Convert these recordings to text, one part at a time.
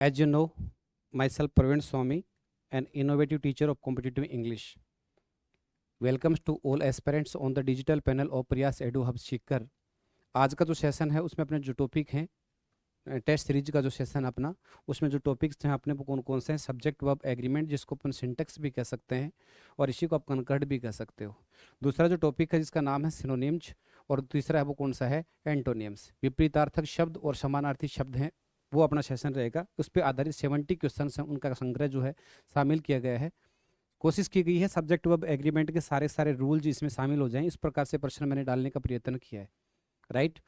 As you know, myself Praveen Swami, an innovative teacher of competitive English. Welcomes to all aspirants on the digital panel of Priyas Edu Hub Seeker. आज का जो session है उसमें अपने जो topic हैं test series का जो सेशन अपना उसमें जो टॉपिक्स हैं अपने वो कौन कौन से हैं, सब्जेक्ट वर्ब एग्रीमेंट जिसको अपन सिंटेक्स भी कह सकते हैं और इसी को आप कनकर्ड भी कह सकते हो। दूसरा जो टॉपिक है जिसका नाम है सिनोनिम्स और तीसरा है वो कौन सा है, एंटोनियम्स। विपरीतार्थक शब्द और समानार्थी शब्द हैं, वो अपना सेशन रहेगा। उस पर आधारित 70 क्वेश्चन हैं, उनका संग्रह जो है शामिल किया गया है। कोशिश की गई है सब्जेक्ट वर्ब एग्रीमेंट के सारे रूल इसमें शामिल हो जाएं, इस प्रकार से प्रश्न मैंने डालने का प्रयत्न किया है। राइट,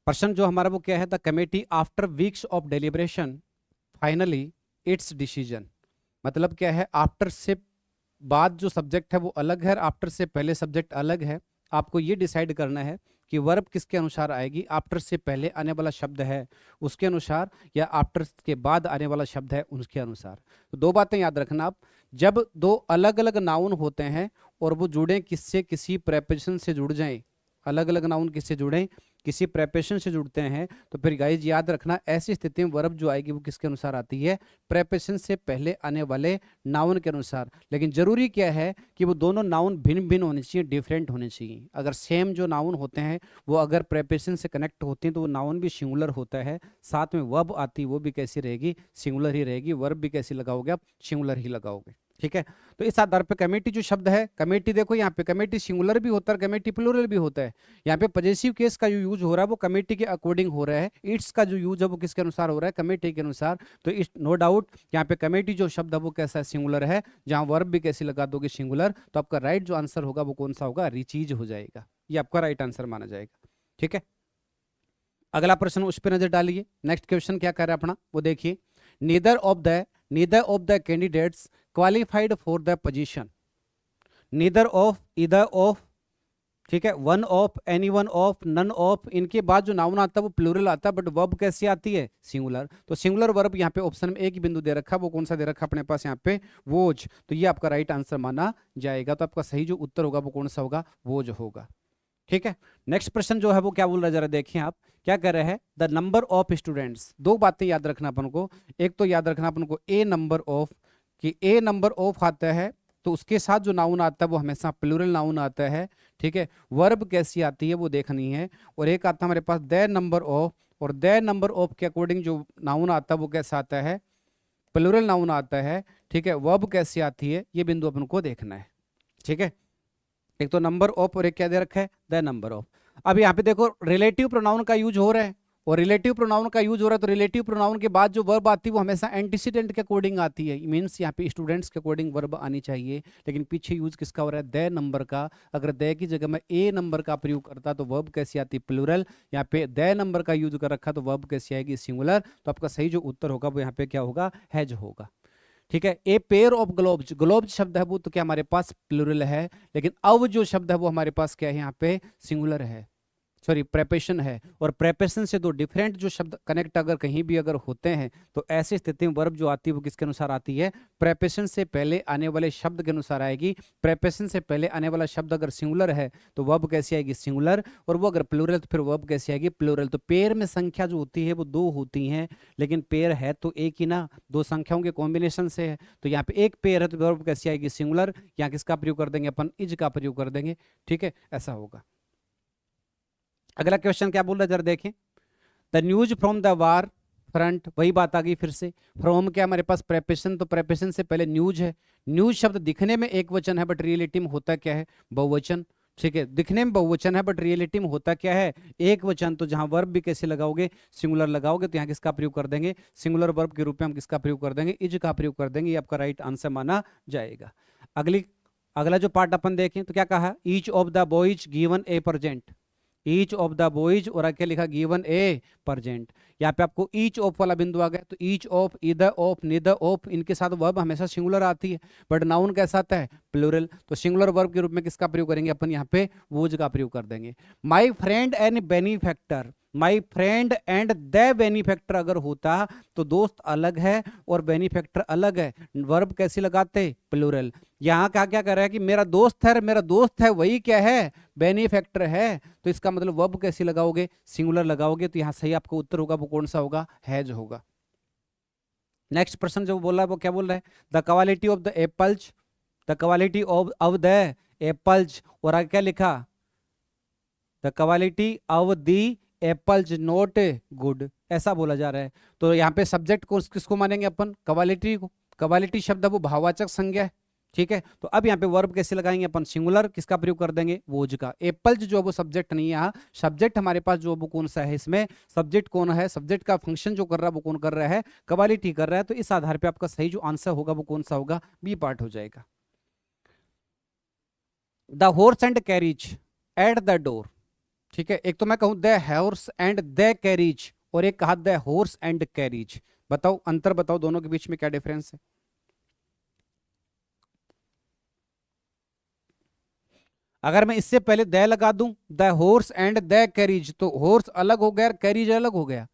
प्रश्न जो हमारा वो क्या है, the committee after weeks of deliberation finally it's decision. मतलब क्या है, आफ्टर से बाद जो सब्जेक्ट है वो अलग है, आफ्टर से पहले सब्जेक्ट अलग है। आपको ये डिसाइड करना है कि वर्ब किसके अनुसार आएगी, आफ्टर से पहले आने वाला शब्द है उसके अनुसार या आफ्टर के बाद आने वाला शब्द है उसके अनुसार। तो दो बातें याद रखना आप, जब दो अलग अलग नाउन होते हैं और वो जुड़े किससे, किसी प्रेपोजिशन से जुड़ जाएं, अलग अलग नाउन किससे जुड़े, किसी प्रेपोजिशन से जुड़ते हैं, तो फिर गाइज याद रखना ऐसी स्थिति में वर्ब जो आएगी वो किसके अनुसार आती है, प्रेपोजिशन से पहले आने वाले नाउन के अनुसार। लेकिन जरूरी क्या है कि वो दोनों नाउन भिन्न भिन्न होने चाहिए, डिफरेंट होने चाहिए। अगर सेम जो नाउन होते हैं वो अगर प्रेपोजिशन से कनेक्ट होते हैं तो वो नाउन भी सिंगुलर होता है, साथ में वर्ब आती है वो भी कैसी रहेगी, सिंगुलर ही रहेगी। वर्ब भी कैसी लगाओगे आप, सिंगुलर ही लगाओगे। ठीक है, तो इस आधार पे कमेटी जो शब्द है, कमेटी देखो यहाँ पे कमेटी सिंगुलर भी होता है, कमेटी प्लूरल भी होता है। यहाँ पे पॉजेसिव केस का जो यूज हो रहा है वो कमेटी के अकॉर्डिंग हो रहा है, इट्स का जो यूज है वो किसके अनुसार हो रहा है, कमेटी के अनुसार। तो इस नो डाउट यहाँ पे कमेटी जो शब्द है वो कैसा है, सिंगुलर है। जहां वर्ब भी कैसी लगा दोगे, सिंगुलर, तो आपका राइट जो आंसर होगा वो कौन सा होगा, रिचीज हो जाएगा। ये आपका राइट आंसर माना जाएगा। ठीक है, अगला प्रश्न उस पर नजर डालिए। नेक्स्ट क्वेश्चन क्या कर रहा है अपना वो देखिए, neither of the candidates qualified for the position. Neither of, either of, ठीक है, one of, any one of, none of, इनके बाद जो नाउन आता है वो प्लूरल आता है, बट वर्ब कैसी आती है, सिंगुलर। तो सिंगुलर वर्ब यहाँ पे ऑप्शन में एक ही बिंदु दे रखा, वो कौन सा दे रखा अपने पास यहाँ पे, वोज। तो ये आपका राइट आंसर माना जाएगा। तो आपका सही जो उत्तर होगा वो कौन सा होगा, वोज होगा। ठीक है, नेक्स्ट प्रश्न जो है वो क्या बोल रहा है, जरा देखिए आप क्या कर रहे हैं, द नंबर ऑफ स्टूडेंट्स। दो बातें याद रखना अपन को, एक तो याद रखना अपन को ए नंबर ऑफ, कि ए नंबर ऑफ आता है तो उसके साथ जो नाउन आता है वो हमेशा प्लूरल नाउन आता है। ठीक है, वर्ब कैसी आती है वो देखनी है। और एक आता है हमारे पास द नंबर ऑफ, और द नंबर ऑफ के अकॉर्डिंग जो नाउन आता है वो कैसा आता है, प्लूरल नाउन आता है। ठीक है, वर्ब कैसी आती है ये बिंदु अपन को देखना है। ठीक है, एक तो नंबर ऑफ और एक क्या दे रखा है, द नंबर ऑफ। अब यहाँ पे देखो रिलेटिव प्रोनाउन का यूज हो रहा है, और रिलेटिव प्रोनाउन का यूज हो रहा है तो रिलेटिव प्रोनाउन के बाद जो वर्ब आती है वो हमेशा एंटीसीडेंट के अकॉर्डिंग आती है। मींस यहाँ पे स्टूडेंट्स के अकॉर्डिंग वर्ब आनी चाहिए, लेकिन पीछे यूज किसका हो रहा है, द नंबर का। अगर द की जगह मैं ए नंबर का प्रयोग करता तो वर्ब कैसी आती, प्लूरल। यहाँ पे द नंबर का यूज कर रखा तो वर्ब कैसी आएगी, सिंगुलर। तो आपका सही जो उत्तर होगा वो यहाँ पे क्या होगा, हैज होगा। ठीक है, a pair of gloves, gloves शब्द है वो तो क्या हमारे पास प्लूरल है, लेकिन अब जो शब्द है वो हमारे पास क्या है, यहाँ पे सिंगुलर है, सॉरी प्रेपोजिशन है। और प्रेपोजिशन से दो डिफरेंट जो शब्द कनेक्ट अगर कहीं भी अगर होते हैं तो ऐसी स्थिति में वर्ब जो आती है वो किसके अनुसार आती है, प्रेपोजिशन से पहले आने वाले शब्द के अनुसार आएगी। प्रेपोजिशन से पहले आने वाला शब्द अगर सिंगुलर है तो वर्ब कैसी आएगी, सिंगुलर। और वो अगर प्लूरल तो फिर वर्ब कैसी आएगी, प्लूरल। तो पेयर में संख्या जो होती है वो दो होती हैं, लेकिन पेयर है तो एक ही ना, दो संख्याओं के कॉम्बिनेशन से है। तो यहाँ पे एक पेयर है तो वर्ब कैसी आएगी, सिंगुलर। यहाँ किसका प्रयोग कर देंगे अपन, इज का प्रयोग कर देंगे। ठीक है, ऐसा होगा। अगला क्वेश्चन क्या बोल रहा है जरा देखें, the news from the war front. वही बात आ गई फिर से, फ्रॉम क्या हमारे पास प्रेपोजिशन, तो प्रेपोजिशन से पहले न्यूज है। न्यूज शब्द दिखने में एक वचन है बट रियलिटी में होता क्या है, बहुवचन। ठीक है, दिखने में बहुवचन है बट रियलिटी में होता क्या है, एक वचन। तो जहां वर्ब भी कैसे लगाओगे, सिंगुलर लगाओगे। तो यहाँ किसका प्रयोग कर देंगे, सिंगुलर वर्ब के रूप में हम किसका प्रयोग कर देंगे, इज का प्रयोग कर देंगे। ये आपका राइट आंसर माना जाएगा। अगला जो पार्ट अपन देखें तो क्या कहा, each of the boys given A present. Each of the boys और आगे लिखा गिवन ए प्रेजेंट। यहाँ पे आपको ईच ऑफ वाला बिंदु आ गया, तो each of, either of, neither of, इनके साथ वर्ब हमेशा सिंगुलर आती है, बट नाउन कैसा आता है, प्लूरल। तो सिंगुलर वर्ब के रूप में किसका प्रयोग करेंगे अपन, यहाँ पे वोज का प्रयोग कर देंगे। My friend and benefactor, my friend and the benefactor अगर होता तो दोस्त अलग है और बेनिफैक्टर अलग है, वर्ब कैसे लगाते, प्लूरल। यहाँ क्या क्या कर रहा है कि मेरा दोस्त है, मेरा दोस्त है वही क्या है, बेनिफैक्टर है। तो इसका मतलब वर्ब कैसे लगाओगे, सिंगुलर लगाओगे। तो यहाँ सही आपका उत्तर होगा वो कौन सा होगा, हैज होगा। नेक्स्ट पर्सन जो बोल रहा है वो क्या बोल रहा है, the quality of the apples, the quality of the apples, और आगे क्या लिखा, the quality of the apples not good, ऐसा बोला जा रहा है। तो यहाँ पे सब्जेक्ट को किसको मानेंगे अपन, क्वालिटी को। क्वालिटी शब्द वो भाववाचक संज्ञा है, ठीक है। तो अब यहाँ पे वर्ब कैसे लगाएंगे अपन, सिंगुलर किसका प्रयोग कर देंगे, वोज का। एप्पल्स जो वो सब्जेक्ट नहीं है, यहाँ सब्जेक्ट हमारे पास जो वो कौन सा है, इसमें सब्जेक्ट कौन है, सब्जेक्ट का फंक्शन जो कर रहा है वो कौन कर रहा है, क्वालिटी कर रहा है। तो इस आधार पे आपका सही जो आंसर होगा वो कौन सा होगा, बी पार्ट हो जाएगा। The horse and carriage at the door, ठीक है। एक तो मैं कहूं the horse and the carriage, और एक कहा द हॉर्स एंड कैरिज। बताओ अंतर, बताओ दोनों के बीच में क्या डिफरेंस है। अगर मैं इससे पहले द लगा दूं, the horse and the carriage, तो हॉर्स अलग हो गया, कैरिज अलग हो गया।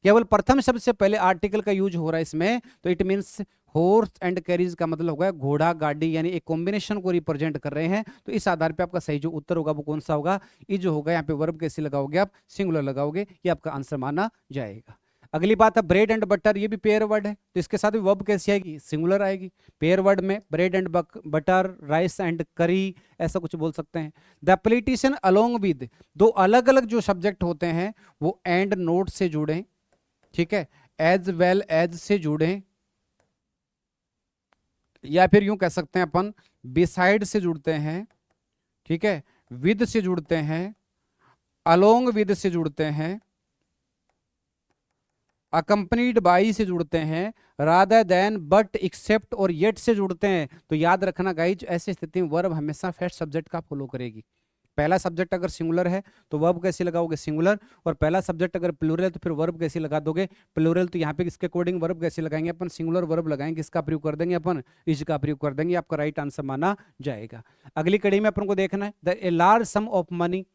केवल प्रथम शब्द से पहले आर्टिकल का यूज हो रहा है इसमें, तो it means horse and carriage का मतलब होगा घोड़ा गाड़ी, यानी एक कॉम्बिनेशन को रिप्रेजेंट कर रहे हैं। तो इस आधार पे आपका सही जो उत्तर होगा वो कौन सा होगा, ये जो होगा। यहाँ पे वर्ब कैसे लगाओगे आप, सिंगुलर लगाओगे, ये आपका आंसर माना जाएगा। अगली बात है ब्रेड एंड बटर, ये भी पेयर वर्ड है, तो इसके साथ भी वर्ब कैसी आएगी, सिंगुलर आएगी। पेयर वर्ड में bread and butter, rice and करी, ऐसा कुछ बोल सकते हैं। द पॉलिटिशियन अलोंग विद, दो अलग अलग जो सब्जेक्ट होते हैं वो एंड नोट से जुड़े, ठीक है, एज वेल एज से जुड़े, या फिर यूं कह सकते हैं अपन बिसाइड से जुड़ते हैं, ठीक है, विद से जुड़ते हैं, अलोंग विद से जुड़ते हैं, अकम्पनीड बाई से जुड़ते हैं, रादर देन बट एक्सेप्ट और येट से जुड़ते हैं। तो याद रखना गाइज, ऐसी स्थिति में वर्ब हमेशा फर्स्ट सब्जेक्ट का फॉलो करेगी। पहला सब्जेक्ट अगर सिंगुलर है तो वर्ब कैसे लगाओगे, सिंगुलर, और पहला सब्जेक्ट अगर प्लूरल है तो फिर वर्ब कैसे लगा दोगे, प्लूरल। तो यहाँ पे इसके अकॉर्डिंग वर्ब कैसे लगाएंगे अपन, सिंगुलर वर्ब लगाएंगे, किसका प्रयोग कर देंगे अपन, इज का प्रयोग कर देंगे, आपका राइट आंसर माना जाएगा। अगली कड़ी में अपन को देखना है the a large some of money,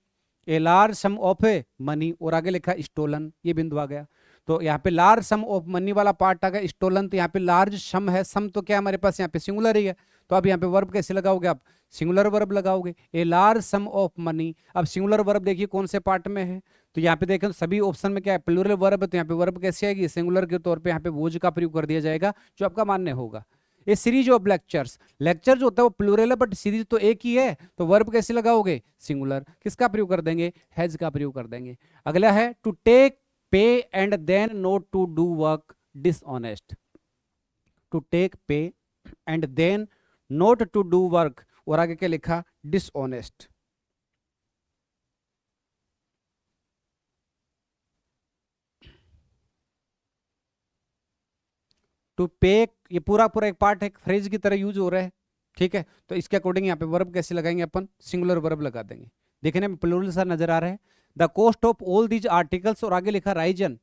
a large some of a money, और आगे लिखा स्टोलन, ये बिंदु आ गया। तो यहाँ पे लार्ज सम ऑफ मनी वाला पार्ट आ गया, स्टोलन, तो यहाँ पे लार्ज सम है, सम तो क्या हमारे पास यहाँ पे सिंगुलर ही है। तो अब यहाँ पे वर्ब कैसे लगाओगे आप, सिंगुलर वर्ब लगाओगे, a large some of money. अब सिंगुलर वर्ब देखिए कौन से पार्ट में है, तो यहाँ पे देखें सभी ऑप्शन में क्या है, प्लूरल वर्ब है, तो यहाँ पे वर्ब कैसे आएगी, सिंगुलर के तौर पे यहाँ पे वोज का प्रयोग कर दिया जाएगा, जो आपका मान्य होगा। ये सीरीज ऑफ लेक्चर्स, लेक्चर जो होता है वो प्लूरल है बट सीरीज तो एक ही है, तो वर्ब कैसे लगाओगे, सिंगुलर, किसका प्रयोग कर देंगे, हैज का प्रयोग कर देंगे। अगला है to take pay and then not to do work dishonest, to take pay and then not to do work, और आगे क्या लिखा, डिसऑनेस्ट। टू पे, ये पूरा पूरा एक पार्ट एक फ्रेज की तरह यूज हो रहा है, ठीक है। तो इसके अकॉर्डिंग यहाँ पे वर्ब कैसे लगाएंगे अपन, सिंगुलर वर्ब लगा देंगे। देखने में प्लूरल सा नजर आ रहा है। The cost of all these articles, और आगे लिखा राइजन,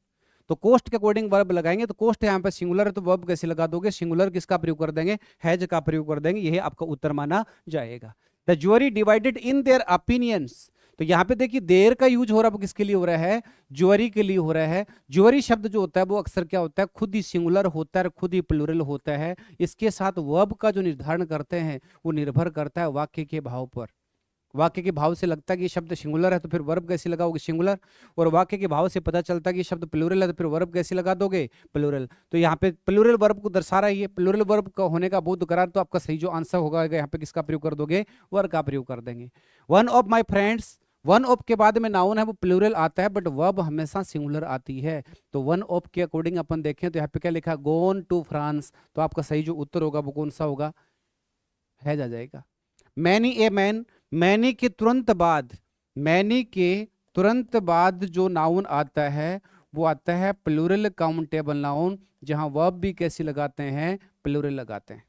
तो कोस्ट के अकॉर्डिंग वर्ब लगाएंगे। तो कोस्ट यहाँ पे सिंगुलर है तो वर्ब कैसे लगा दोगे, सिंगुलर, किसका प्रयोग कर देंगे, हैज का प्रयोग कर देंगे, यही आपका उत्तर माना जाएगा। The jury divided in their opinions, तो यहाँ पे देखिए देर का यूज हो रहा है, किसके लिए हो रहा है, ज्यूरी के लिए हो रहा है। ज्यूरी शब्द जो होता है वो अक्सर क्या होता है, खुद ही सिंगुलर होता है, खुद ही प्लूरल होता है। इसके साथ वर्ब का जो निर्धारण करते हैं वो निर्भर करता है वाक्य के भाव पर। वाक्य के भाव से लगता है कि ये शब्द सिंगुलर है तो फिर वर्ब कैसे लगाओगे, सिंगुलर, और वाक्य के भाव से पता चलता है कि शब्द प्लूरल है तो फिर वर्ब कैसे लगा दोगे, प्लूरल। तो यहाँ पे प्लूरल वर्ब को दर्शा रहा है, ये प्लूरल वर्ब का होने का बोध करार, तो आपका सही जो आंसर होगा यहाँ पे किसका प्रयोग कर दोगे, वर्ब का प्रयोग कर देंगे। One of my friends, one of के बाद में नाउन है वो प्लूरल आता है बट वर्ब हमेशा सिंगुलर आती है। तो वन ऑफ के अकॉर्डिंग अपन देखें तो यहाँ पे क्या लिखा, गोन टू फ्रांस, तो आपका सही जो उत्तर होगा वो कौन सा होगा, है जा जाएगा। मैनी ए मैन, मैनी के तुरंत बाद, मैनी के तुरंत बाद जो नाउन आता है वो आता है प्लूरल काउंटेबल नाउन, जहां वर्ब भी कैसे लगाते हैं, प्लूरल लगाते हैं।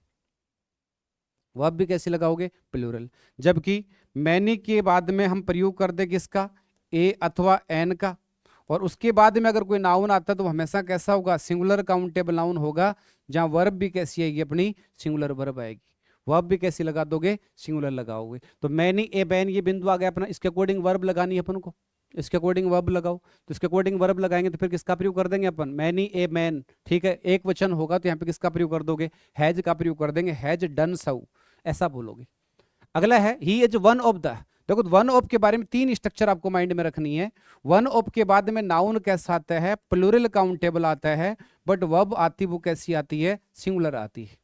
वर्ब भी कैसे लगाओगे, प्लूरल। जबकि मैनी के बाद में हम प्रयोग कर दे किसका, ए अथवा एन का, और उसके बाद में अगर कोई नाउन आता है तो हमेशा कैसा होगा, सिंगुलर काउंटेबल नाउन होगा, जहां वर्ब भी कैसी आएगी, अपनी सिंगुलर वर्ब आएगी। वर्ब भी कैसे लगा दोगे, सिंगुलर लगाओगे। तो मैनी ए बैन, ये बिंदु आ गया अपना, इसके अकॉर्डिंग वर्ब लगानी है अपन को, इसके अकॉर्डिंग वर्ब लगाओ। तो इसके अकॉर्डिंग वर्ब लगाएंगे तो फिर किसका प्रयोग कर देंगे अपन, मैनी ए मैन, ठीक है। एक वचन होगा तो यहाँ पे किसका प्रयोग कर दोगे, हैज का प्रयोग कर देंगे, हैज डन सो, ऐसा बोलोगे। अगला है he is one of the, देखो वन ऑफ के बारे में 3 स्ट्रक्चर आपको माइंड में रखनी है। वन ऑफ के बाद में नाउन कैसा आता है, प्लूरल काउंटेबल आता है, बट वर्ब आती वो कैसी आती है, सिंगुलर आती है।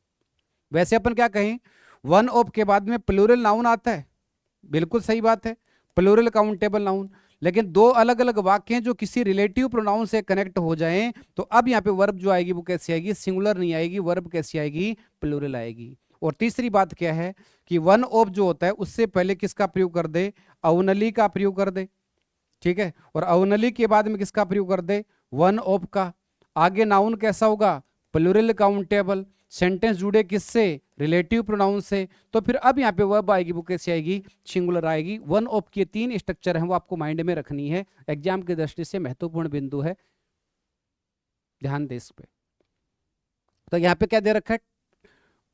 वैसे अपन क्या कहें, वन ऑफ के बाद में प्लूरल नाउन आता है, बिल्कुल सही बात है, प्लूरल काउंटेबल नाउन। लेकिन दो अलग अलग वाक्य हैं जो किसी रिलेटिव प्रोनाउन से कनेक्ट हो जाएं, तो अब यहाँ पे वर्ब जो आएगी वो कैसी आएगी, सिंगुलर नहीं आएगी, वर्ब कैसी आएगी, प्लूरल आएगी। और तीसरी बात क्या है कि वन ऑफ जो होता है उससे पहले किसका प्रयोग कर दे, अवनली का प्रयोग कर दे, ठीक है, और अवनली के बाद में किसका प्रयोग कर दे, वन ऑफ का। आगे नाउन कैसा होगा, प्लूरल काउंटेबल, सेंटेंस जुड़े किससे, रिलेटिव प्रोनाउन से, तो फिर अब यहाँ पे वर्ब आएगी वो कैसे आएगी, सिंगुलर आएगी। वन ऑफ के 3 स्ट्रक्चर हैं वो आपको माइंड में रखनी है, एग्जाम की दृष्टि से महत्वपूर्ण बिंदु है, ध्यान दे इस पे। तो यहाँ पे क्या दे रखा है,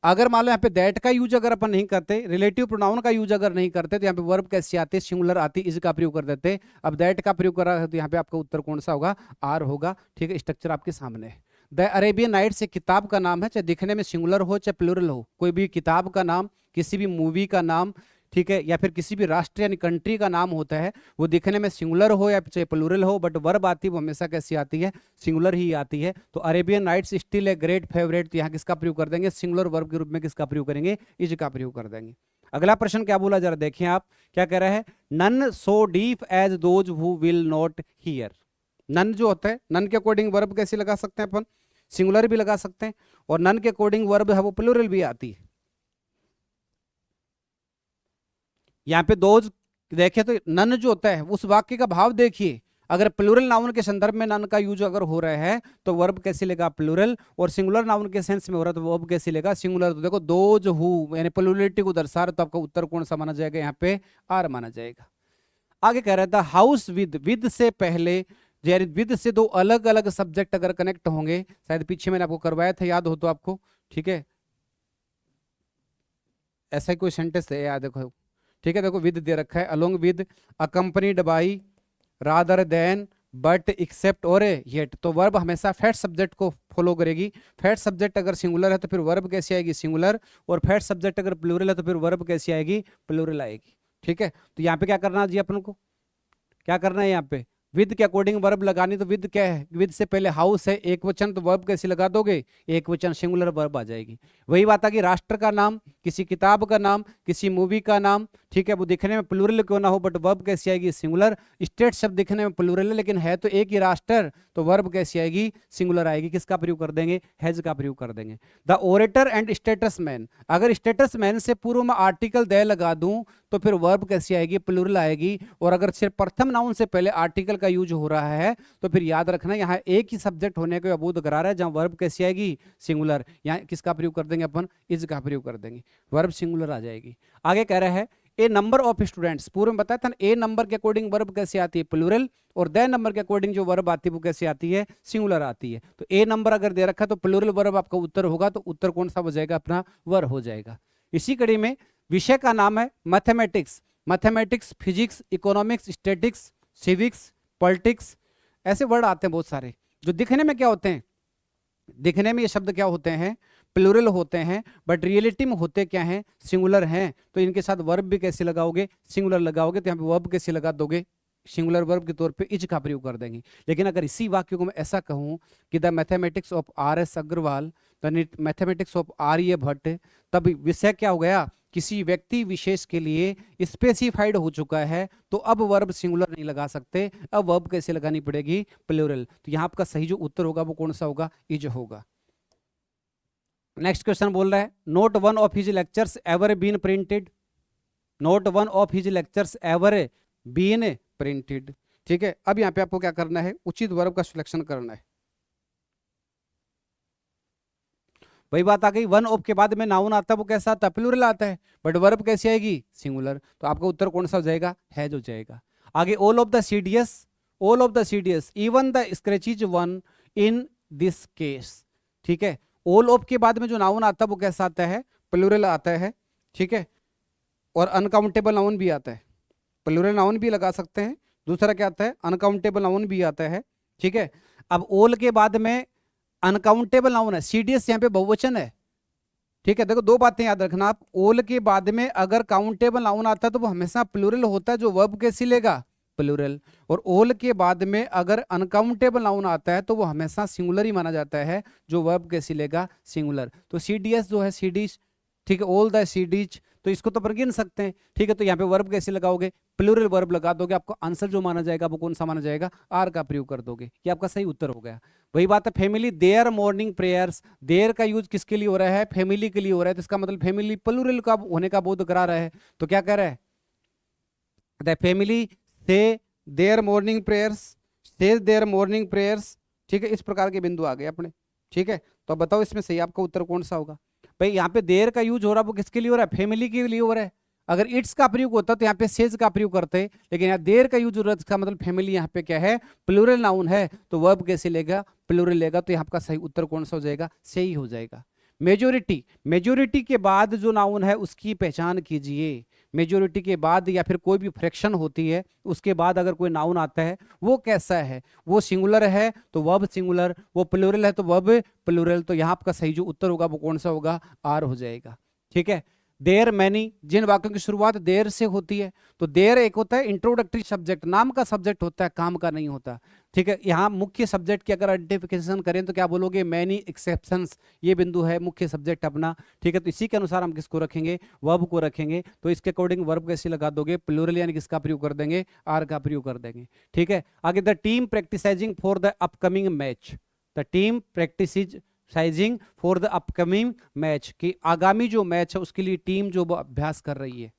अगर मान लो यहाँ पे दैट का यूज अगर अपन नहीं करते, रिलेटिव प्रोनाउन का यूज अगर नहीं करते, तो यहाँ पे वर्ब कैसे आते, सिंगुलर आती, इज का प्रयोग कर देते। अब दैट का प्रयोग कर रहा है तो यहाँ पे आपका उत्तर कौन सा होगा, आर होगा, ठीक है। स्ट्रक्चर आपके सामने है। द अरेबियन नाइट्स एक किताब का नाम है, चाहे दिखने में सिंगुलर हो चाहे प्लूरल हो, कोई भी किताब का नाम, किसी भी मूवी का नाम, ठीक है, या फिर किसी भी राष्ट्र यानी कंट्री का नाम होता है, वो दिखने में सिंगुलर हो या चाहे प्लूरल हो, बट वर्ब आती वो हमेशा कैसी आती है, सिंगुलर ही आती है। तो Arabian nights still a great favourite, तो यहाँ किसका प्रयोग कर देंगे, सिंगुलर वर्ब के रूप में किसका प्रयोग करेंगे, इज का प्रयोग कर देंगे। अगला प्रश्न क्या बोला, जरा देखिए आप, क्या कह रहा है, none so deaf as those who will not hear. None जो होता है, नन के अकॉर्डिंग वर्ब कैसे लगा सकते हैं अपन, सिंगुलर भी लगा सकते हैं, और नन के अकॉर्डिंग वर्ब है वो प्लूरल भी आती है। यहाँ पे दोज देखे तो नन जो होता है उस वाक्य का भाव देखिए, अगर प्लूरल नाउन के संदर्भ में नन का यूज अगर हो रहा है तो वर्ब कैसे लेगा, प्लूरल, और सिंगुलर नाउन के सेंस में हो रहा है तो वर्ब कैसे लेगा, सिंगुलर। तो देखो दोज हु यानी प्लूरलिटी को दर्शा रहा, तो आपका उत्तर कौन सा माना जाएगा, यहाँ पे आर माना जाएगा। आगे कह रहा था हाउस विद से पहले, यानी विद से 2 अलग अलग सब्जेक्ट अगर कनेक्ट होंगे, शायद पीछे मैंने आपको करवाया था, याद हो तो आपको, ठीक है, ऐसा ही कोई सेंटेंस है याद देखो, ठीक है, देखो विद दे रखा है, along with, accompanied by, rather than, but, except और येट। तो वर्ब हमेशा फैट सब्जेक्ट को फॉलो करेगी। फैट सब्जेक्ट अगर सिंगुलर है तो फिर वर्ब कैसी आएगी, सिंगुलर, और फैट सब्जेक्ट अगर प्लूरल है तो फिर वर्ब कैसी आएगी, प्लूरल आएगी, ठीक है। तो यहाँ पे क्या करना जी, अपन को क्या करना है, यहाँ पे विद के अकॉर्डिंग वर्ब लगानी, तो विद क्या है, विद से पहले हाउस है, एक वचन, तो वर्ब कैसे लगा दोगे, एक वचन, सिंगुलर वर्ब आ जाएगी। वही बात आ गई, राष्ट्र का नाम, किसी किताब का नाम, किसी मूवी का नाम, ठीक है, वो दिखने में प्लूरल क्यों ना हो, बट वर्ब कैसी आएगी, सिंगुलर। स्टेट शब्द दिखने में प्लूरल है लेकिन है तो एक ही राष्ट्र, तो वर्ब कैसी आएगी, सिंगुलर आएगी। किसका प्रयोग कर देंगे, हैज का प्रयोग कर देंगे। The orator and status man, अगर स्टेटस मैन से पूर्व में आर्टिकल दे लगा दूं तो फिर वर्ब कैसी आएगी, प्लूरल आएगी। और अगर सिर्फ प्रथम नाउन से पहले आर्टिकल का यूज हो रहा है तो फिर याद रखना यहाँ एक ही सब्जेक्ट होने को अबोध करा रहा है, जहां वर्ब कैसी आएगी, सिंगुलर। यहाँ किसका प्रयोग कर देंगे अपन, इज का प्रयोग कर देंगे, वर्ब सिंगुलर आ जाएगी। आगे कह रहा है ए नंबर ऑफ स्टूडेंट्स, पूर्व में बताया था ना, ए नंबर के अकॉर्डिंग वर्ब कैसे आती है, प्लूरल, और द नंबर के अकॉर्डिंग जो वर्ब आती है वो कैसे आती है, सिंगुलर आती है। तो ए नंबर अगर दे रखा है तो प्लूरल वर्ब आपका उत्तर होगा, तो उत्तर कौन सा हो जाएगा, अपना वर्ब हो जाएगा। इसी कड़ी में विषय का नाम है mathematics, mathematics, physics, economics, statics, civics, politics, ऐसे वर्ड आते हैं बहुत सारे, जो दिखने में क्या होते हैं, दिखने में ये शब्द क्या होते हैं, प्लूरल होते हैं, बट रियलिटी में होते क्या हैं, सिंगुलर हैं। तो इनके साथ वर्ब भी कैसे लगाओगे, सिंगुलर लगाओगे, तो यहाँ पे वर्ब कैसे लगा दोगे, सिंगुलर वर्ब के तौर पे इज का प्रयोग कर देंगे। लेकिन अगर इसी वाक्य को मैं ऐसा कहूं कि the mathematics of R S Agarwal, the mathematics of R A Bhatt, तब विषय क्या हो गया, किसी व्यक्ति विशेष के लिए स्पेसिफाइड हो चुका है, तो अब वर्ब सिंगुलर नहीं लगा सकते, अब वर्ब कैसे लगानी पड़ेगी, प्लूरल। तो यहाँ आपका सही जो उत्तर होगा वो कौन सा होगा, इज होगा। नेक्स्ट क्वेश्चन बोल रहा है not one of his lectures ever been printed, not one of his lectures ever been printed, ठीक है। अब यहाँ पे आपको क्या करना है, उचित वर्ब का सिलेक्शन करना है। वही बात आ गई, वन ऑफ के बाद में नाउन आता है वो कैसा आता है, प्लूरल आता है, बट वर्ब कैसी आएगी, सिंगुलर। तो आपका उत्तर कौन सा हो जाएगा, है जो जाएगा। आगे all of the CDs, all of the CDs, even the scratches one in this case, ठीक है। ऑल ऑफ के बाद में जो नाउन आता है वो कैसा आता है, प्लूरल आता है, ठीक है, और अनकाउंटेबल नाउन भी आता है, प्लूरल नाउन भी लगा सकते हैं। दूसरा क्या आता है, अनकाउंटेबल नाउन भी आता है, ठीक है। अब ऑल के बाद में अनकाउंटेबल नाउन है, सीडीएस यहाँ पे बहुवचन है, ठीक है, देखो दो बातें याद रखना आप। ओल के बाद में अगर काउंटेबल नाउन आता है तो वो हमेशा प्लूरल होता है, जो वर्ब कैसे लेगा, प्लूरल। और ओल के बाद में अगर अनकाउंटेबल नाउन आता है तो वो हमेशा सिंगुलर ही माना जाता है, जो वर्ब कैसे लेगा, सिंगुलर। तो सीडीएस जो है, सीडीज, ठीक है, ऑल द सीडीज, तो इसको तो अपन गिन सकते हैं। ठीक है, तो यहाँ पे वर्ब कैसे लगाओगे, प्लूरल वर्ब लगा दोगे, आपको आंसर जो माना जाएगा वो कौन सा माना जाएगा, आर का प्रयोग कर दोगे, ये आपका सही उत्तर हो गया। वही बात है family their morning prayers, their का यूज किसके लिए हो रहा है, फैमिली के लिए हो रहा है, तो इसका मतलब फैमिली प्लूरल का होने का बोध करा रहा है। तो क्या कह रहा है, द फैमिली से देयर मॉर्निंग प्रेयर्स, से देयर मॉर्निंग प्रेयर्स। ठीक है, इस प्रकार के बिंदु आ गए अपने। ठीक है, तो अब बताओ इसमें सही आपका उत्तर कौन सा होगा। भाई यहाँ पे देयर का यूज हो रहा है वो किसके लिए हो रहा है, फैमिली के लिए हो रहा है। अगर इट्स का प्रयोग होता तो यहाँ पे सेज का प्रयोग करते, लेकिन यहाँ देर का यूज हो रहा है, इसका मतलब फैमिली यहाँ पे क्या है, प्लूरल नाउन है, तो वर्ब कैसे लेगा, प्लूरल लेगा। तो यहाँ का सही उत्तर कौन सा हो जाएगा, सही हो जाएगा। मेजोरिटी, मेजोरिटी के बाद जो नाउन है उसकी पहचान कीजिए। मेजोरिटी के बाद या फिर कोई भी फ्रैक्शन होती है उसके बाद अगर कोई नाउन आता है वो कैसा है, वो सिंगुलर है तो वर्ब सिंगुलर, वो प्लूरल है तो वर्ब प्लूरल। तो यहाँ आपका सही जो उत्तर होगा वो कौन सा होगा, आर हो जाएगा। ठीक है, देर मैनी, जिन वाक्यों की शुरुआत देर से होती है, तो देर एक होता है इंट्रोडक्टरी सब्जेक्ट, नाम का सब्जेक्ट होता है, काम का नहीं होता। ठीक है, यहाँ मुख्य सब्जेक्ट की अगर आइडेंटिफिकेशन करें तो क्या बोलोगे, मैनी एक्सेप्शंस, ये बिंदु है मुख्य सब्जेक्ट अपना। ठीक है, तो इसी के अनुसार हम किसको रखेंगे, वर्ब को रखेंगे। तो इसके अकॉर्डिंग वर्ब कैसे लगा दोगे, प्लूरल यानी किसका प्रयोग कर देंगे, आर का प्रयोग कर देंगे। ठीक है, आगे the team practicising for the upcoming match, the team practicising for the upcoming match, कि आगामी जो मैच है उसके लिए टीम जो वो अभ्यास कर रही है।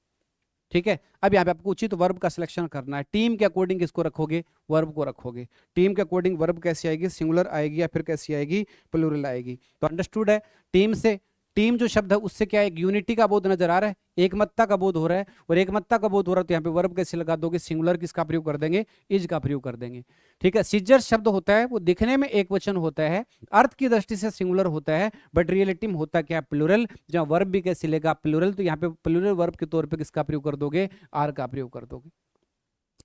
ठीक है, अब यहाँ पे आपको उचित वर्ब का सिलेक्शन करना है। टीम के अकॉर्डिंग किसको रखोगे, वर्ब को रखोगे। टीम के अकॉर्डिंग वर्ब कैसी आएगी, सिंगुलर आएगी या फिर कैसी आएगी, प्लूरल आएगी। तो अंडरस्टूड है। टीम से, टीम जो शब्द है उससे क्या है, एक यूनिटी का बोध नजर आ रहा है, एकमत्ता का बोध हो रहा है, और एकमत्ता का बोध हो रहा है तो यहाँ पे वर्ब कैसे लगा दोगे, सिंगुलर किसका प्रयोग कर देंगे, इज का प्रयोग कर देंगे। ठीक है, सीजर शब्द होता है वो दिखने में एक वचन होता है, अर्थ की दृष्टि से सिंगुलर होता है, बट रियलिटी में होता क्या, प्लूरल। जहाँ वर्ब भी कैसे लेगा, प्लूरल, तो यहाँ पे प्लूरल वर्ब के तौर पे किसका प्रयोग कर दोगे, आर का प्रयोग कर दोगे।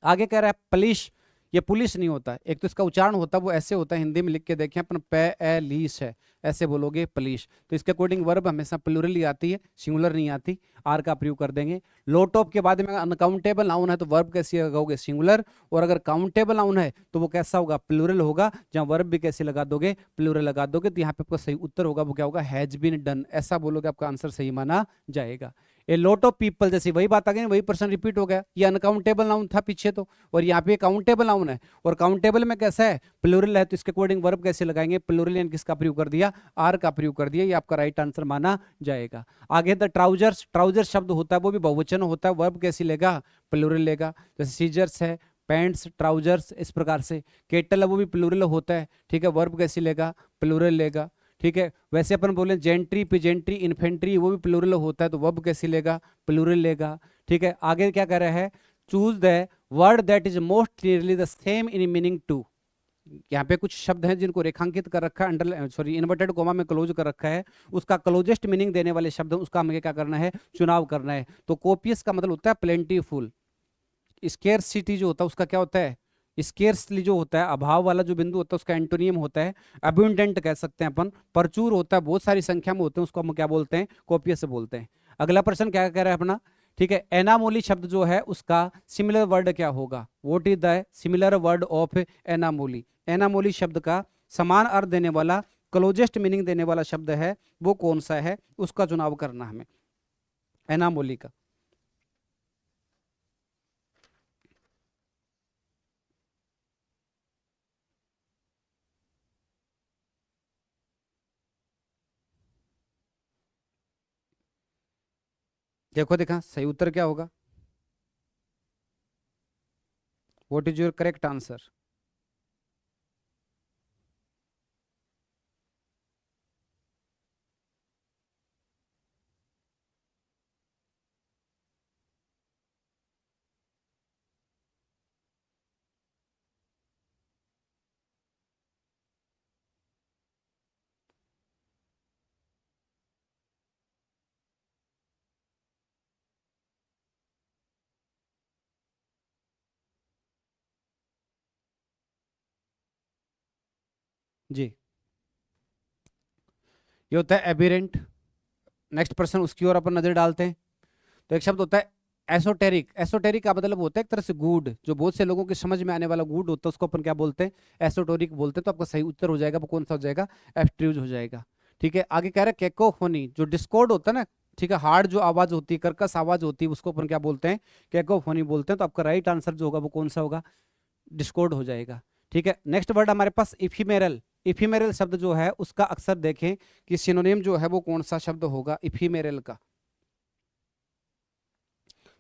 आगे कह रहा है पुलिस, ये पुलिस नहीं होता, एक तो इसका उच्चारण होता है वो ऐसे होता है, हिंदी में लिख के देखें अपन, लीस है, ऐसे बोलोगे पुलिस। तो इसके अकॉर्डिंग वर्ब हमेशा प्लूरल ही आती है, सिंगुलर नहीं आती, आर का प्रयोग कर देंगे। लोट ऑफ के बाद में अनकाउंटेबल नाउन है तो वर्ब कैसे लगाओगे, सिंगुलर, और अगर काउंटेबल नाउन है तो वो कैसा होगा, प्लूरल होगा, जहां वर्ब भी कैसे लगा दोगे, प्लूरल लगा दोगे। तो यहाँ पे आपका सही उत्तर होगा वो क्या होगा, हैज बीन डन, ऐसा बोलोगे आपका आंसर सही माना जाएगा। ए लॉट ऑफ पीपल, जैसे वही बात आ गई, वही पर्सन रिपीट हो गया, ये अनकाउंटेबल नाउन था पीछे तो, और यहाँ पे काउंटेबल नाउन है, और काउंटेबल में कैसा है, प्लूरल है, तो इसके अकॉर्डिंग वर्ब कैसे लगाएंगे, प्लूरल यानी किसका प्रयोग कर दिया, आर का प्रयोग कर दिया, ये आपका राइट आंसर माना जाएगा। आगे द ट्राउजर्स, ट्राउजर शब्द होता है वो भी बहुवचन होता है, वर्ब कैसे लेगा, प्लूरल लेगा। जैसे सीजर्स है, पैंट्स, ट्राउजर्स, इस प्रकार से। केटल है वो भी प्लूरल होता है, ठीक है, वर्ब कैसे लेगा, प्लूरल लेगा। ठीक है, वैसे अपन बोले जेंट्री, पिजेंट्री, इन्फेंट्री, वो भी प्लूरल होता है, तो वर्ब कैसे लेगा, प्लूरल लेगा। ठीक है, आगे क्या कह रहा है, choose the word that is most clearly the same in meaning to. यहाँ पे कुछ शब्द हैं जिनको रेखांकित कर रखा है, अंडर सॉरी इन्वर्टेड कोमा में क्लोज कर रखा है, उसका क्लोजेस्ट मीनिंग देने वाले शब्द उसका हमें क्या करना है, चुनाव करना है। तो कोपियस का मतलब होता है प्लेंटीफुल, स्केर्सिटी जो होता है उसका क्या होता है, स्केर्सली जो होता है, अभाव वाला जो बिंदु होता है उसका एंटोनियम होता है अब्यूंडेंट, कह सकते हैं अपन। प्रचुर होता है, बहुत सारी संख्या में होते हैं, उसको हम क्या बोलते हैं, कोपियस से बोलते हैं। अगला प्रश्न क्या कह रहा है अपना, ठीक है, एनामोली शब्द जो है उसका सिमिलर वर्ड क्या होगा, what is the similar word of anomaly. Anomaly शब्द का समान अर्थ देने वाला, क्लोजेस्ट मीनिंग देने वाला शब्द है वो कौन सा है, उसका चुनाव करना हमें, एनामोली का। देखो देखा सही उत्तर क्या होगा, what is your correct answer. जी, ये होता है एबिरेंट, नेक्स्ट पर्सन उसकी ओर अपन नजर डालते हैं। तो एक शब्द होता है एसोटेरिक। एसोटेरिक का मतलब होता है एक तरह से गूढ़, जो बहुत से लोगों की समझ में आने वाला गूढ़ होता है, उसको अपन क्या बोलते हैं, एसोटेरिक बोलते हैं। तो आपका सही उत्तर हो जाएगा वो कौन सा हो जाएगा, एब्स्ट्रूज हो जाएगा। ठीक है, आगे कह रहा है कैकोफोनी, जो डिस्कॉर्ड होता है ना, ठीक है, हार्ड जो आवाज होती है, कर्कश आवाज होती है, उसको अपन क्या बोलते हैं, कैकोफोनी बोलते हैं। तो आपका राइट आंसर जो होगा वो कौन सा होगा, डिस्कॉर्ड हो जाएगा। ठीक है, नेक्स्ट वर्ड हमारे पास इफिमेरल। इफिमेरल शब्द जो है उसका अक्सर देखें कि सिनोनिम जो है वो कौन सा शब्द होगा इफिमेरल का।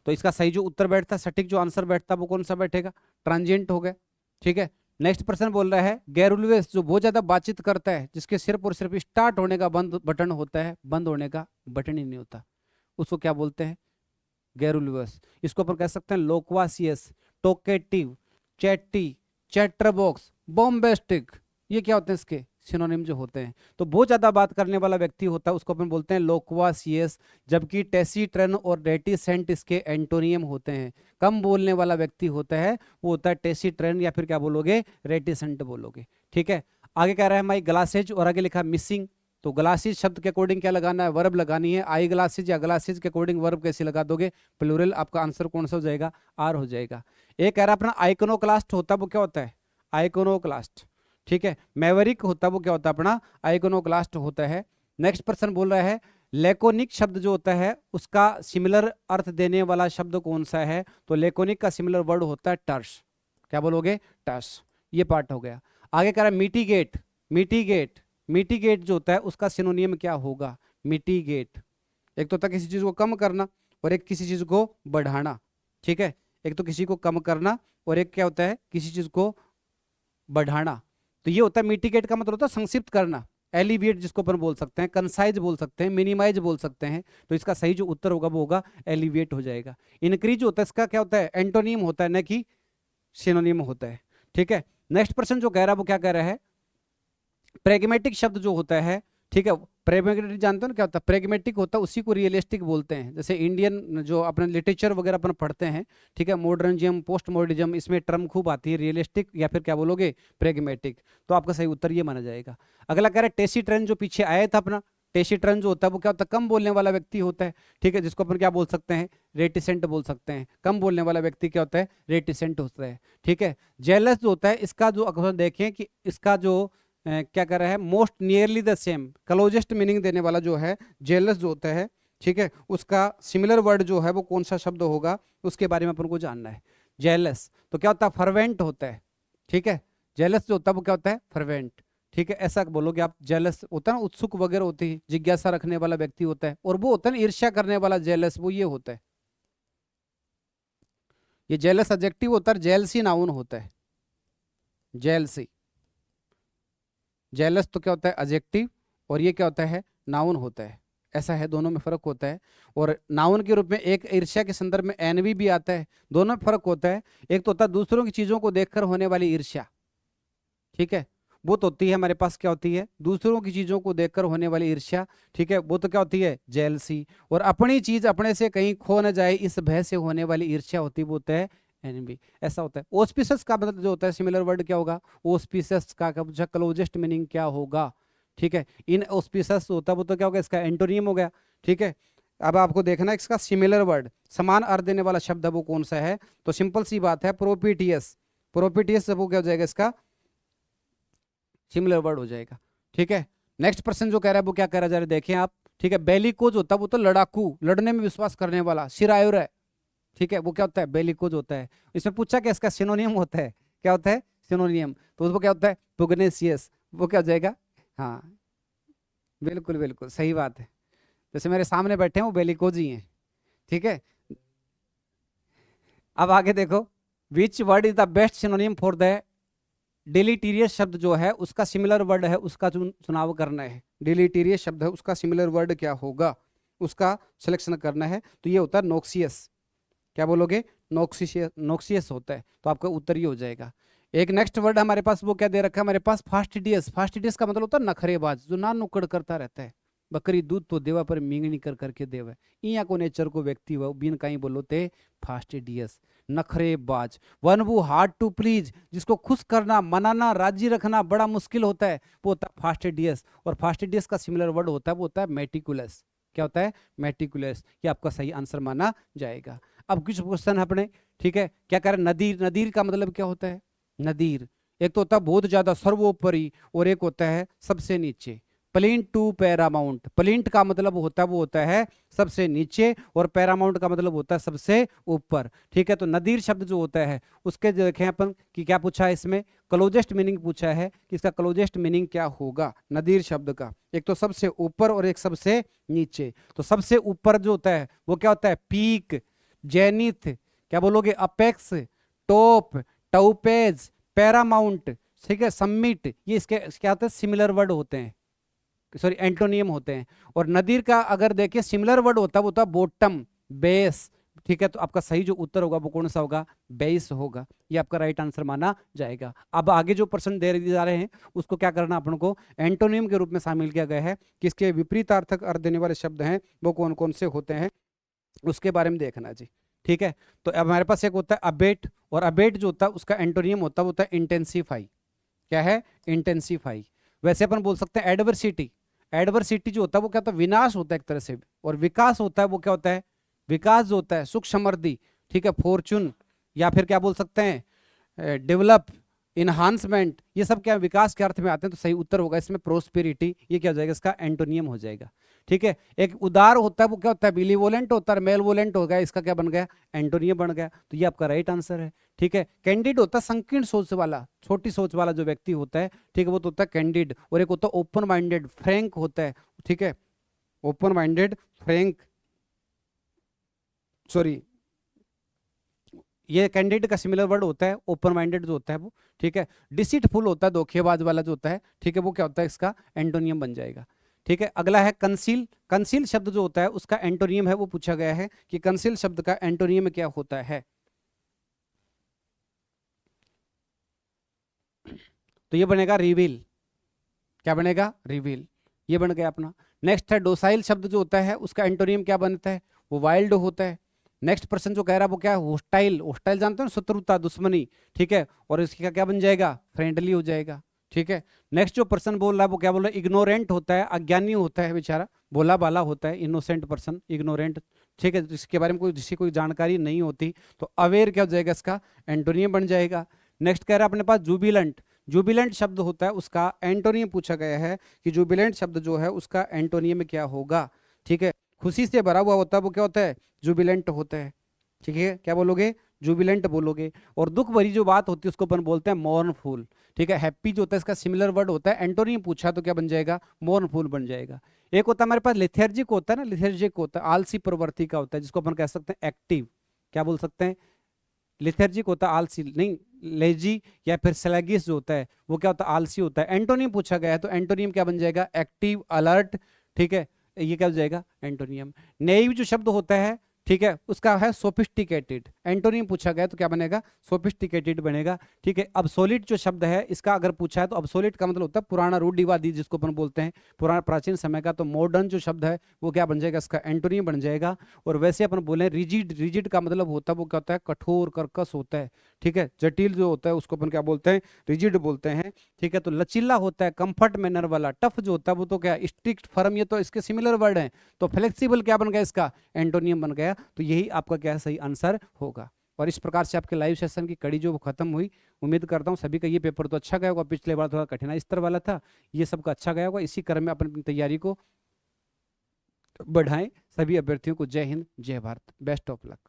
तो इसका सही जो उत्तर बैठता, सटीक जो आंसर बैठता वो कौन सा बैठेगा, ट्रांजिएंट हो गया। ठीक है, नेक्स्ट पर्सन बोल रहा है गैरुलवेस, जो बहुत ज्यादा बातचीत करता है, जिसके सिर्फ और सिर्फ स्टार्ट होने का बंद बटन होता है, बंद होने का बटन ही नहीं होता, उसको क्या बोलते हैं, गैरुलवेस। इसको अपन कह सकते हैं लोक्वासियस, टोकेटिव, चैटी, चैटरबॉक्स, बॉम्बेस्टिक। ये क्या होते हैं, इसके सिनोनिम जो होते हैं। तो बहुत ज्यादा बात करने वाला व्यक्ति होता है उसको अपन बोलते हैं लोक्वासियस, जबकि टेसिट्रन और रेटिसेंट इसके एंटोनियम होते हैं। कम बोलने वाला व्यक्ति होता है वो होता है टेसिट्रन, या फिर क्या बोलोगे, रेटिसेंट बोलोगे। ठीक है, आगे कह रहा है माई ग्लासेज, और आगे लिखा मिसिंग। तो ग्लासेज शब्द के अकॉर्डिंग क्या लगाना है, वर्ब लगानी है। आई ग्लासेज या ग्लासेज के अकॉर्डिंग वर्ब कैसे लगा दोगे, प्लूरल। आपका आंसर कौन सा हो जाएगा, आर हो जाएगा। एक कह रहा है अपना आइकोनोक्लास्ट होता है वो क्या होता है, आइकोनोक्लास्ट। ठीक है, मैवरिक होता है वो क्या होता है अपना, आइकोनोक्लास्ट होता है। नेक्स्ट पर्सन बोल रहा है लेकोनिक शब्द जो होता है उसका सिमिलर अर्थ देने वाला शब्द कौन सा है। तो लेकोनिक का सिमिलर वर्ड होता है टर्स। क्या बोलोगे, टर्स। ये पार्ट हो गया। आगे कह रहा है मिटिगेट। मिटिगेट, मिटिगेट जो होता है उसका सिनोनियम क्या होगा, मिटिगेट। एक तो होता है किसी चीज को कम करना, और एक किसी चीज को बढ़ाना। ठीक है, एक तो किसी को कम करना, और एक क्या होता है, किसी चीज को बढ़ाना। तो ये होता है मिटिगेट का मतलब होता है संक्षिप्त करना, एलिविएट जिसको अपन बोल सकते हैं, कंसाइज बोल सकते हैं, मिनिमाइज बोल सकते हैं। तो इसका सही जो उत्तर होगा वो होगा एलिविएट हो जाएगा। इनक्रीज होता है, इसका क्या होता है, एंटोनिम होता है, न कि सिनोनिम होता है। ठीक है, नेक्स्ट पर्सन जो कह रहा है वो क्या कह रहा है, प्रेगमेटिक शब्द जो होता है, ठीक है, प्रेगमेटिक जानते हो ना क्या होता है, प्रेगमेटिक होता है उसी को रियलिस्टिक बोलते हैं। जैसे इंडियन जो अपने लिटरेचर वगैरह अपन पढ़ते हैं, ठीक है, मॉडर्निज्म, पोस्ट मॉडर्निज्म, इसमें टर्म खूब आती है, रियलिस्टिक या फिर क्या बोलोगे, प्रेगमेटिक। तो आपका सही उत्तर ये माना जाएगा। अगला कह रहा है टेसिट्रन, जो पीछे आया था अपना, टेसिट्रन जो होता है वो क्या होता है, कम बोलने वाला व्यक्ति होता है। ठीक है, जिसको अपन क्या बोल सकते हैं, रेटिसेंट बोल सकते हैं। कम बोलने वाला व्यक्ति क्या होता है, रेटिसेंट होता है। ठीक है, जेलस जो होता है, इसका जो अगर देखें कि इसका जो क्या कर रहा है, most nearly the same, closest meaning देने वाला जो है जेलस जो होता है, ठीक है, उसका सिमिलर वर्ड जो है वो कौन सा शब्द होगा, उसके बारे में अपन को जानना है। जेलस तो क्या होता है, फर्वेंट होता है। ठीक है, जेलस जो होता है वो क्या होता है, फर्वेंट। ठीक है, ऐसा बोलोगे आप, जेलस होता है ना, उत्सुक वगैरह होती है, जिज्ञासा रखने वाला व्यक्ति होता है। और वो होता है ना ईर्ष्या करने वाला, जेलस, वो ये होता है। ये जेलस एडजेक्टिव होता है, जेलसी नाउन होता है, जेलसी। जेलस तो क्या होता है एडजेक्टिव, और ये क्या होता है, नाउन होता है। ऐसा है, दोनों में फर्क होता है। और नाउन के रूप में एक ईर्ष्या के संदर्भ में एनवी भी आता है, दोनों में फर्क होता है। एक तो होता है दूसरों की चीजों को देखकर होने वाली ईर्ष्या, ठीक है, वो तो होती है हमारे पास, क्या होती है, दूसरों की चीजों को देखकर होने वाली ईर्ष्या। ठीक है, वो तो क्या होती है, जेलसी। और अपनी चीज अपने से कहीं खो न जाए इस भय से होने वाली ईर्ष्या होती है, वो होता है एनवी। ऐसा होता है। ऑस्पिशियस का मतलब जो होता है, सिमिलर वर्ड क्या होगा, ऑस्पिशियस का क्लोजेस्ट मीनिंग क्या होगा। ठीक है, इन ऑस्पिशियस होता है वो तो क्या होगा, इसका एंटोनियम हो गया। ठीक है, अब आपको देखना है इसका सिमिलर वर्ड, समान अर्थ देने वाला शब्द है वो कौन सा है। तो सिंपल सी बात है, प्रोपिटियस। प्रोपिटियस वो क्या हो जाएगा, इसका सिमिलर वर्ड हो जाएगा। ठीक है, नेक्स्ट पर्सन जो कह रहा है वो क्या कह रहा है, जरा देखें आप। ठीक है, बेलिकोज होता है वो तो लड़ाकू, लड़ने में विश्वास करने वाला, शिरायुर है। ठीक है, वो क्या होता है, बेलिकोज होता है। इसमें पूछा क्या, इसका सिनोनियम होता है, क्या होता है, सिनोनियम। तो उसको क्या होता है, पुग्नेसियस। वो क्या हो जाएगा, हाँ, बिल्कुल बिल्कुल सही बात है। जैसे मेरे सामने बैठे हैं वो बेलिकोज ही हैं। ठीक है, अब आगे देखो, which word is the best synonym for the deleterious शब्द जो है उसका सिमिलर वर्ड है, उसका चुनाव करना है। डिलीटीरियस शब्द है उसका सिमिलर वर्ड क्या होगा, उसका सिलेक्शन करना है। तो ये होता है नोक्सियस। क्या बोलोगे, नोक्सियस, नोक्सियस होता है। तो आपका उत्तर ये हो जाएगा। एक नेक्स्ट वर्ड हमारे पास वो क्या दे रखा है हमारे पास, फास्टिडियस। फास्टिडियस का मतलब होता है नखरेबाज, जो ना नुक्कड़ करता रहता है। बकरी दूध तो देवा पर मींगनी कर करके देवा, इया को नेचर को व्यक्ति हुआ बिन कहीं बोलो ते फास्टिडियस, नखरेबाज। वन वो हार्ड टू प्लीज, जिसको खुश करना, मनाना, राजी रखना बड़ा मुश्किल होता है, वो होता है फास्टिडियस। और फास्टिडियस का सिमिलर वर्ड होता है वो होता है मेटिकुलस। क्या होता है, मेटिकुलस। ये आपका सही आंसर माना जाएगा। अब कुछ क्वेश्चन अपने, ठीक है, क्या कह रहे हैं, नदीर। नदीर का मतलब क्या होता है, नदीर एक तो होता है बहुत ज्यादा, सर्वोपरि, और एक होता है सबसे नीचे। प्लिंथ टू पैरामाउंट, प्लिंथ का मतलब होता है वो होता है सबसे नीचे, और पैरामाउंट का मतलब होता है सबसे ऊपर, ठीक है। तो नदीर शब्द जो होता है उसके देखें अपन कि क्या पूछा है इसमें, क्लोजेस्ट मीनिंग पूछा है कि इसका क्लोजेस्ट मीनिंग क्या होगा नदीर शब्द का। एक तो सबसे ऊपर और एक सबसे नीचे। तो सबसे ऊपर जो होता है वो क्या होता है, पीक, जेनिथ, क्या बोलोगे, अपेक्स, टॉप, टाउपेज, पैरामाउंट, ठीक है, समिट। ये इसके क्या होते हैं, सिमिलर वर्ड होते हैं, सॉरी एंटोनियम होते हैं। और नदीर का अगर देखिए सिमिलर वर्ड होता है वो होता है बॉटम, बेस, ठीक है। तो आपका सही जो उत्तर होगा वो कौन सा होगा, बेस होगा। ये आपका राइट आंसर माना जाएगा। अब आगे जो प्रश्न दे दिए जा रहे हैं उसको क्या करना अपन को, एंटोनियम के रूप में शामिल किया गया है कि इसके विपरीतार्थक अर्थ देने वाले शब्द हैं वो कौन कौन से होते हैं उसके बारे में देखना जी, ठीक है। तो अब हमारे पास एक होता है अबेट, और अबेट जो होता है उसका एंटोनियम होता है वो होता है इंटेंसिफाई। क्या है, इंटेंसिफाई। वैसे अपन बोल सकते हैं एडवर्सिटी। एडवर्सिटी जो होता है वो क्या होता है, विनाश होता है एक तरह से। और विकास होता है वो क्या होता है, विकास जो होता है सुख समृद्धि, ठीक है, फॉर्चून, या फिर क्या बोल सकते हैं, डेवलप, इन्हांसमेंट, ये सब क्या विकास के अर्थ में आते हैं। तो सही उत्तर होगा इसमें प्रोस्पेरिटी। ये क्या हो जाएगा, इसका एंटोनियम हो जाएगा, ठीक है। एक उदार होता है वो क्या होता है, बिलीवोलेंट होता है, मेलवोलेंट हो गया, इसका क्या बन गया, एंटोनियम बन गया। तो ये आपका राइट आंसर है, ठीक है। कैंडिड होता है संकीर्ण सोच वाला, छोटी सोच वाला जो व्यक्ति होता है, ठीक है, वो तो होता है कैंडिड। और एक होता है ओपन माइंडेड, फ्रैंक होता है, ठीक है, ओपन माइंडेड, फ्रैंक, सॉरी, ये कैंडिडेट का सिमिलर वर्ड होता है, ओपन माइंडेड जो होता है वो, ठीक है। डिसीटफुल होता है, धोखेबाज वाला जो होता है, ठीक है, वो क्या होता है, इसका एंटोनियम बन जाएगा, ठीक है। अगला है कंसील। कंसील शब्द जो होता है उसका एंटोनियम है वो पूछा गया है कि कंसील शब्द का एंटोनियम क्या होता है। तो ये बनेगा रिवील। क्या बनेगा, रिवील। ये बन गया अपना। नेक्स्ट है डोसाइल शब्द जो होता है उसका एंटोनियम क्या बनता है, वो वाइल्ड होता है। नेक्स्ट पर्सन जो कह रहा है वो क्या है, होस्टाइल। होस्टाइल जानते हो ना, शत्रुता, दुश्मनी, ठीक है। और इसका क्या बन जाएगा, फ्रेंडली हो जाएगा, ठीक है। नेक्स्ट जो पर्सन बोल रहा है वो क्या बोल रहा है, इग्नोरेंट होता है, अज्ञानी होता है बेचारा, भोला भाला होता है, इनोसेंट पर्सन, इग्नोरेंट, ठीक है, जिसके बारे में जिसकी कोई जानकारी नहीं होती। तो अवेयर क्या हो जाएगा, इसका एंटोनियम बन जाएगा। नेक्स्ट कह रहा है अपने पास जुबिलेंट। जुबिलेंट शब्द होता है उसका एंटोनियम पूछा गया है कि जुबिलेंट शब्द जो है उसका एंटोनियम क्या होगा, ठीक है। खुशी से भरा हुआ होता है वो क्या होता है, जुबिलेंट होता है, ठीक है। क्या बोलोगे, जुबिलेंट बोलोगे। और दुख भरी जो बात होती है उसको अपन बोलते हैं मोर्नफुल, ठीक है। हैप्पी जो होता है इसका सिमिलर वर्ड होता है, एंटोनियम पूछा तो क्या बन जाएगा, मोर्नफुल बन जाएगा। एक होता है हमारे पास लिथर्जिक होता है ना, लिथर्जिक होता है आलसी प्रवृत्ति का होता है, जिसको अपन कह सकते हैं एक्टिव। क्या बोल सकते हैं, लिथर्जिक होता है आलसी, नहीं लेजी, या फिर स्लैगिश जो होता है वो क्या होता है, आलसी होता है। एंटोनियम पूछा गया है तो एंटोनियम क्या बन जाएगा, एक्टिव, अलर्ट, ठीक है। ये क्या हो जाएगा, एंटोनियम। नेइव जो शब्द होता है, ठीक है, उसका है सोफिस्टिकेटेड। एंटोनियम पूछा गया तो क्या बनेगा, सोफिस्टिकेटेड बनेगा, ठीक है। अब्सोल्यूट जो शब्द है इसका अगर पूछा है तो अब्सोल्यूट का मतलब होता है पुराना, रूढ़िवादी जिसको अपन बोलते हैं, पुराना प्राचीन समय का। तो मॉडर्न जो शब्द है वो क्या बन जाएगा, इसका एंटोनियम बन जाएगा। और वैसे अपन बोले रिजिड, रिजिड का मतलब होता है वो क्या होता है, कठोर, कर्कश होता है, ठीक है। जटिल जो होता है उसको अपन क्या बोलते हैं, रिजिड बोलते हैं, ठीक है। तो लचीला होता है, कंफर्ट मैनर वाला। टफ जो होता है वो तो क्या, स्ट्रिक्ट, फर्म, ये तो इसके सिमिलर वर्ड हैं। तो फ्लेक्सिबल क्या बन गया, इसका एंटोनियम बन गया। तो यही आपका क्या सही आंसर होगा। और इस प्रकार से आपके लाइव सेशन की कड़ी जो वो खत्म हुई। उम्मीद करता हूँ सभी का ये पेपर तो अच्छा गया होगा, पिछले बार थोड़ा कठिनाई स्तर वाला था, ये सबका अच्छा गया होगा। इसी क्रम में अपनी तैयारी को बढ़ाएं। सभी अभ्यर्थियों को जय हिंद, जय भारत, बेस्ट ऑफ लक।